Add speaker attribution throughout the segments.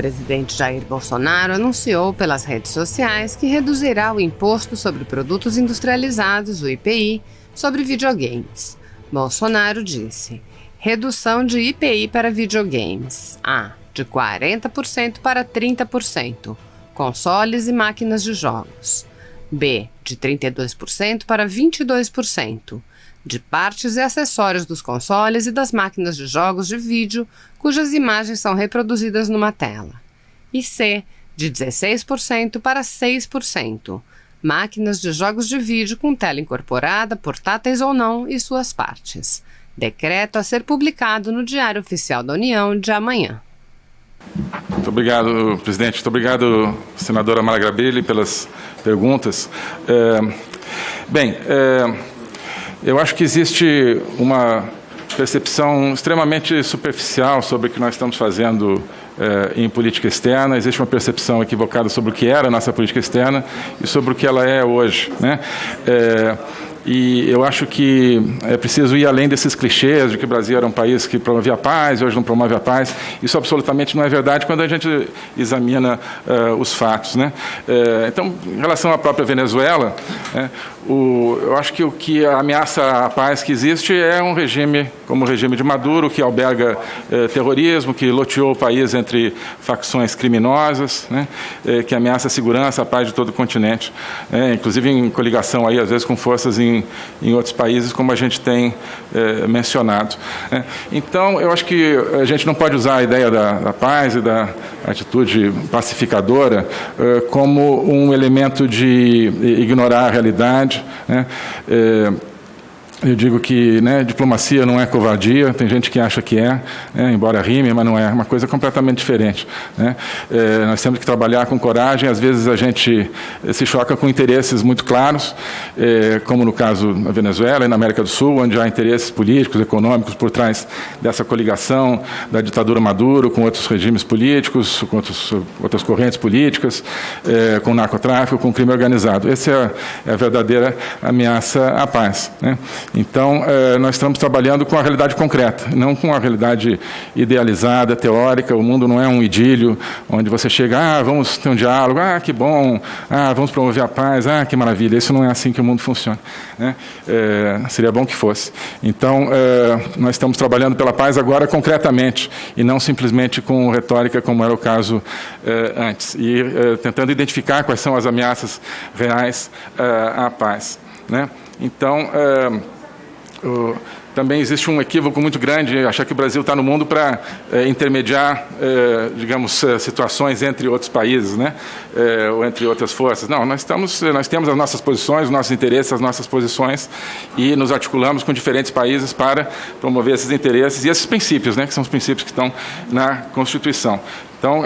Speaker 1: presidente Jair Bolsonaro anunciou pelas redes sociais que reduzirá o Imposto sobre Produtos Industrializados, o IPI, sobre videogames. Bolsonaro disse: redução de IPI para videogames. A. De 40% para 30%, consoles e máquinas de jogos. B. De 32% para 22%, de partes e acessórios dos consoles e das máquinas de jogos de vídeo, cujas imagens são reproduzidas numa tela. E C. De 16% para 6%, máquinas de jogos de vídeo com tela incorporada, portáteis ou não, e suas partes. Decreto a ser publicado no Diário Oficial da União de amanhã.
Speaker 2: Muito obrigado, presidente. Muito obrigado, senadora Mara Gabrilli, pelas perguntas. Eu acho que existe uma percepção extremamente superficial sobre o que nós estamos fazendo em política externa. Existe uma percepção equivocada sobre o que era a nossa política externa e sobre o que ela é hoje, né? E eu acho que é preciso ir além desses clichês de que o Brasil era um país que promovia a paz e hoje não promove a paz. Isso absolutamente não é verdade quando a gente examina os fatos, né? Então, em relação à própria Venezuela, eu acho que o que ameaça a paz que existe é um regime como o regime de Maduro, que alberga terrorismo, que loteou o país entre facções criminosas, né? Que ameaça a segurança, a paz de todo o continente, inclusive em coligação aí, às vezes, com forças em outros países, como a gente tem mencionado. Então, eu acho que a gente não pode usar a ideia da paz e da atitude pacificadora como um elemento de ignorar a realidade, né? Eu digo que, né, diplomacia não é covardia, tem gente que acha que é, embora rime, mas não é, uma coisa completamente diferente, né? Nós temos que trabalhar com coragem. Às vezes a gente se choca com interesses muito claros, como no caso da Venezuela e na América do Sul, onde há interesses políticos, econômicos por trás dessa coligação da ditadura Maduro com outros regimes políticos, com outras correntes políticas, com narcotráfico, com crime organizado. Essa é a verdadeira ameaça à paz, né? Então, nós estamos trabalhando com a realidade concreta, não com a realidade idealizada, teórica. O mundo não é um idílio, onde você chega, vamos ter um diálogo, que bom, vamos promover a paz, que maravilha. Isso não é assim que o mundo funciona, né? Seria bom que fosse. Então, nós estamos trabalhando pela paz agora concretamente, e não simplesmente com retórica, como era o caso antes, e tentando identificar quais são as ameaças reais à paz, né? Então, também existe um equívoco muito grande, achar que o Brasil está no mundo para intermediar, digamos, situações entre outros países, né? Ou entre outras forças. Não, nós temos as nossas posições, os nossos interesses, as nossas posições, e nos articulamos com diferentes países para promover esses interesses e esses princípios, né? Que são os princípios que estão na Constituição. Então,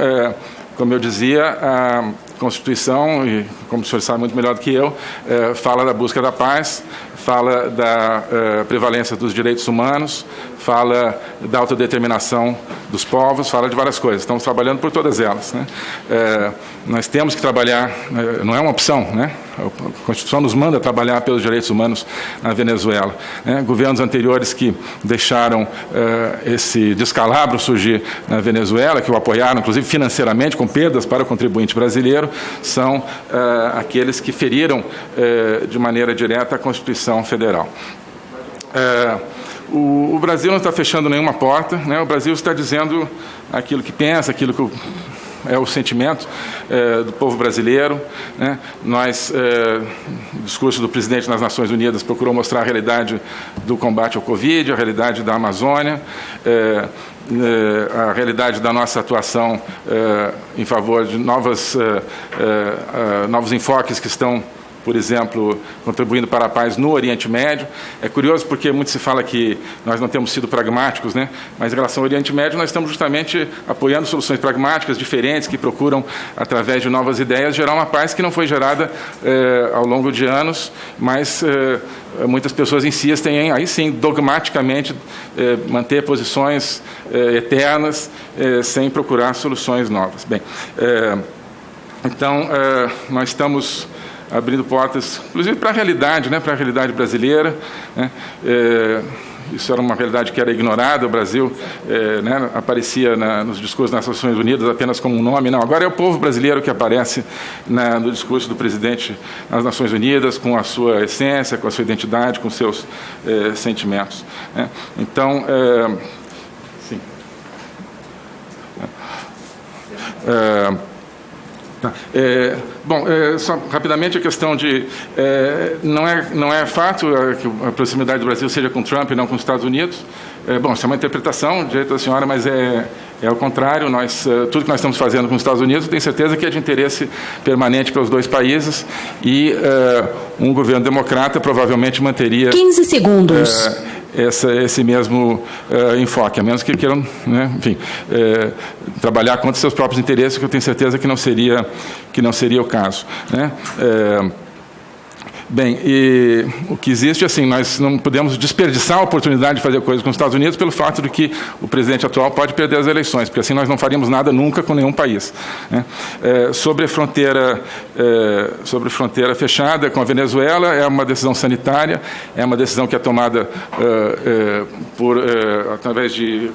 Speaker 2: como eu dizia, a Constituição, e como o senhor sabe muito melhor do que eu, fala da busca da paz, fala da prevalência dos direitos humanos, fala da autodeterminação dos povos, fala de várias coisas. Estamos trabalhando por todas elas, né? Nós temos que trabalhar, não é uma opção, né? A Constituição nos manda trabalhar pelos direitos humanos na Venezuela, né? Governos anteriores que deixaram esse descalabro surgir na Venezuela, que o apoiaram, inclusive financeiramente, com perdas para o contribuinte brasileiro, são aqueles que feriram de maneira direta a Constituição Federal. O Brasil não está fechando nenhuma porta, né? O Brasil está dizendo aquilo que pensa, aquilo que é o sentimento do povo brasileiro, né? O discurso do presidente nas Nações Unidas procurou mostrar a realidade do combate ao Covid, a realidade da Amazônia, a realidade da nossa atuação em favor de novos enfoques que estão, por exemplo, contribuindo para a paz no Oriente Médio. É curioso porque muito se fala que nós não temos sido pragmáticos, né? Mas em relação ao Oriente Médio, nós estamos justamente apoiando soluções pragmáticas, diferentes, que procuram, através de novas ideias, gerar uma paz que não foi gerada ao longo de anos, mas muitas pessoas insistem em, aí sim, dogmaticamente, manter posições eternas, sem procurar soluções novas. Bem, então, nós estamos abrindo portas, inclusive para a realidade, né, para a realidade brasileira, né, isso era uma realidade que era ignorada. O Brasil né, aparecia nos discursos das Nações Unidas apenas como um nome. Não, agora é o povo brasileiro que aparece no discurso do presidente nas Nações Unidas, com a sua essência, com a sua identidade, com seus sentimentos. Né? Então, sim. Bom, só rapidamente a questão de... não é fato que a proximidade do Brasil seja com Trump e não com os Estados Unidos. Bom, isso é uma interpretação, direito da senhora, mas é o contrário. Tudo que nós estamos fazendo com os Estados Unidos, tenho certeza que é de interesse permanente para os dois países, e um governo democrata provavelmente manteria...
Speaker 3: 15 segundos.
Speaker 2: Esse mesmo enfoque, a menos que queiram, né, enfim, trabalhar contra seus próprios interesses, que eu tenho certeza que não seria o caso. Né? Bem, e o que existe, assim, nós não podemos desperdiçar a oportunidade de fazer coisas com os Estados Unidos pelo fato de que o presidente atual pode perder as eleições, porque assim nós não faríamos nada nunca com nenhum país. Né? Sobre a fronteira fechada com a Venezuela, é uma decisão sanitária, é uma decisão que é tomada através de,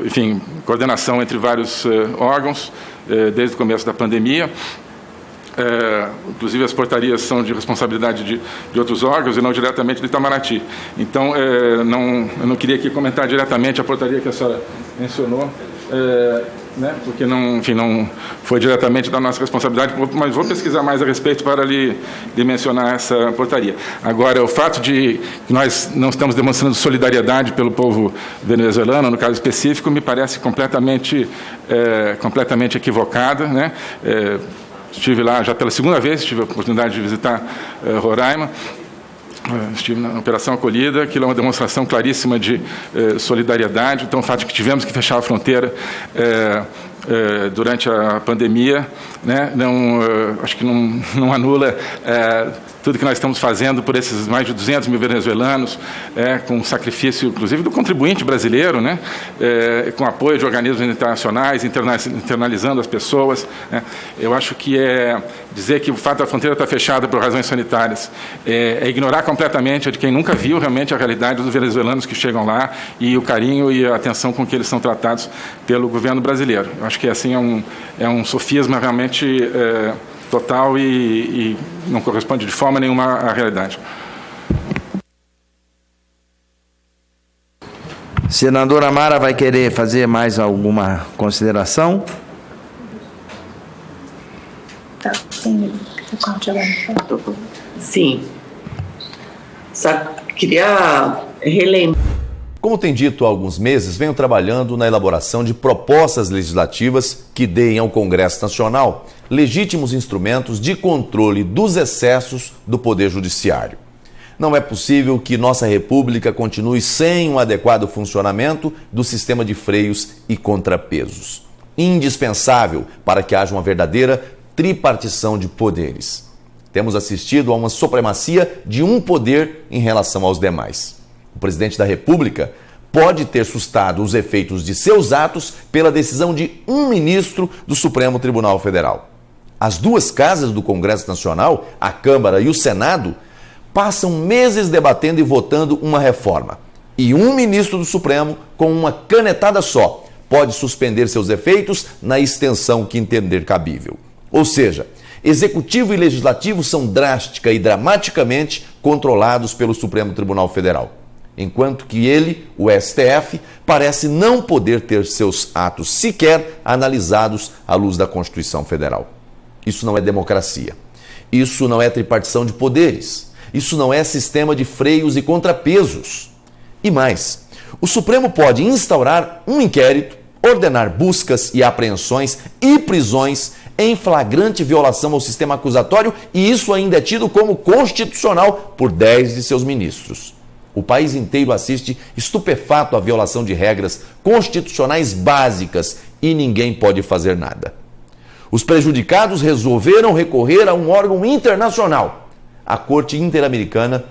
Speaker 2: enfim, coordenação entre vários órgãos desde o começo da pandemia. Inclusive as portarias são de responsabilidade de outros órgãos e não diretamente do Itamaraty. Então, eu não queria aqui comentar diretamente a portaria que a senhora mencionou, né, porque não foi diretamente da nossa responsabilidade, mas vou pesquisar mais a respeito para lhe mencionar essa portaria. Agora, o fato de que nós não estamos demonstrando solidariedade pelo povo venezuelano, no caso específico, me parece completamente equivocada, né? Estive lá já pela segunda vez, tive a oportunidade de visitar Roraima, estive na Operação Acolhida, aquilo é uma demonstração claríssima de solidariedade. Então, o fato de que tivemos que fechar a fronteira durante a pandemia, né, acho que não anula tudo que nós estamos fazendo por esses mais de 200 mil venezuelanos, com sacrifício, inclusive, do contribuinte brasileiro, né, com apoio de organismos internacionais, internalizando as pessoas. Né. Eu acho que dizer que o fato da fronteira estar fechada por razões sanitárias é ignorar completamente de quem nunca viu realmente a realidade dos venezuelanos que chegam lá e o carinho e a atenção com que eles são tratados pelo governo brasileiro. Eu acho que assim é um sofisma realmente total e não corresponde de forma nenhuma à realidade.
Speaker 4: Senadora Mara vai querer fazer mais alguma consideração?
Speaker 5: Sim. Só queria relembrar.
Speaker 6: Como tem dito há alguns meses, venho trabalhando na elaboração de propostas legislativas que deem ao Congresso Nacional legítimos instrumentos de controle dos excessos do Poder Judiciário. Não é possível que nossa República continue sem um adequado funcionamento do sistema de freios e contrapesos. Indispensável para que haja uma verdadeira tripartição de poderes. Temos assistido a uma supremacia de um poder em relação aos demais. O presidente da República pode ter sustado os efeitos de seus atos pela decisão de um ministro do Supremo Tribunal Federal. As duas casas do Congresso Nacional, a Câmara e o Senado, passam meses debatendo e votando uma reforma. E um ministro do Supremo, com uma canetada só, pode suspender seus efeitos na extensão que entender cabível. Ou seja, Executivo e Legislativo são drástica e dramaticamente controlados pelo Supremo Tribunal Federal. Enquanto que ele, o STF, parece não poder ter seus atos sequer analisados à luz da Constituição Federal. Isso não é democracia. Isso não é tripartição de poderes. Isso não é sistema de freios e contrapesos. E mais, o Supremo pode instaurar um inquérito, ordenar buscas e apreensões e prisões em flagrante violação ao sistema acusatório, e isso ainda é tido como constitucional por 10 de seus ministros. O país inteiro assiste estupefato à violação de regras constitucionais básicas e ninguém pode fazer nada. Os prejudicados resolveram recorrer a um órgão internacional, a Corte Interamericana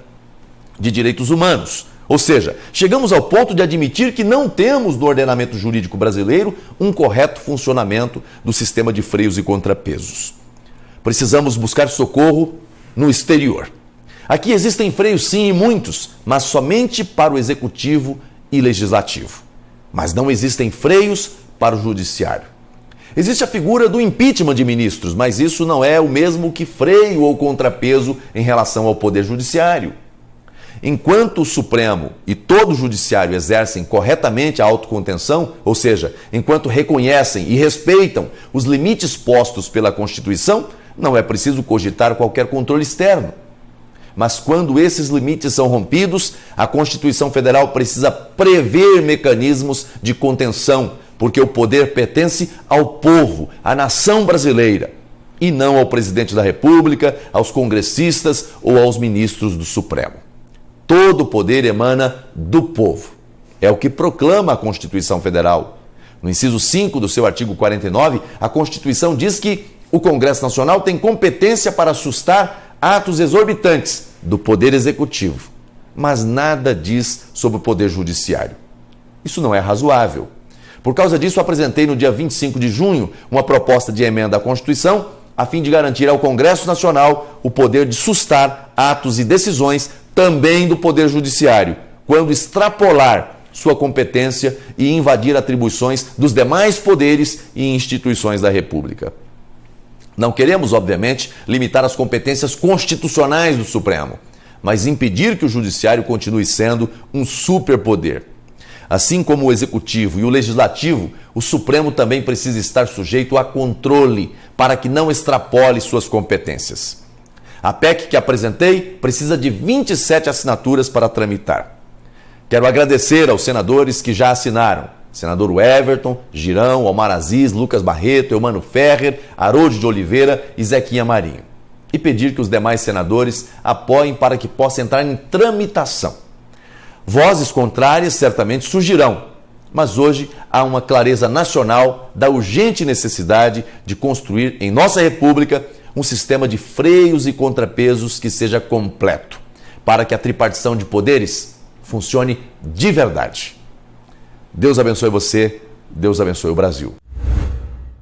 Speaker 6: de Direitos Humanos. Ou seja, chegamos ao ponto de admitir que não temos no ordenamento jurídico brasileiro um correto funcionamento do sistema de freios e contrapesos. Precisamos buscar socorro no exterior. Aqui existem freios sim e muitos, mas somente para o Executivo e Legislativo. Mas não existem freios para o Judiciário. Existe a figura do impeachment de ministros, mas isso não é o mesmo que freio ou contrapeso em relação ao Poder Judiciário. Enquanto o Supremo e todo o Judiciário exercem corretamente a autocontenção, ou seja, enquanto reconhecem e respeitam os limites postos pela Constituição, não é preciso cogitar qualquer controle externo. Mas quando esses limites são rompidos, a Constituição Federal precisa prever mecanismos de contenção, porque o poder pertence ao povo, à nação brasileira, e não ao presidente da República, aos congressistas ou aos ministros do Supremo. Todo o poder emana do povo. É o que proclama a Constituição Federal. No inciso 5 do seu artigo 49, a Constituição diz que o Congresso Nacional tem competência para sustar atos exorbitantes do Poder Executivo, mas nada diz sobre o Poder Judiciário. Isso não é razoável. Por causa disso, apresentei no dia 25 de junho uma proposta de emenda à Constituição a fim de garantir ao Congresso Nacional o poder de sustar atos e decisões também do Poder Judiciário, quando extrapolar sua competência e invadir atribuições dos demais poderes e instituições da República. Não queremos, obviamente, limitar as competências constitucionais do Supremo, mas impedir que o Judiciário continue sendo um superpoder. Assim como o Executivo e o Legislativo, o Supremo também precisa estar sujeito a controle para que não extrapole suas competências. A PEC que apresentei precisa de 27 assinaturas para tramitar. Quero agradecer aos senadores que já assinaram. Senador Everton, Girão, Omar Aziz, Lucas Barreto, Eumano Ferrer, Haroldo de Oliveira e Zequinha Marinho. E pedir que os demais senadores apoiem para que possa entrar em tramitação. Vozes contrárias certamente surgirão, mas hoje há uma clareza nacional da urgente necessidade de construir em nossa República um sistema de freios e contrapesos que seja completo, para que a tripartição de poderes funcione de verdade. Deus abençoe você, Deus abençoe o Brasil.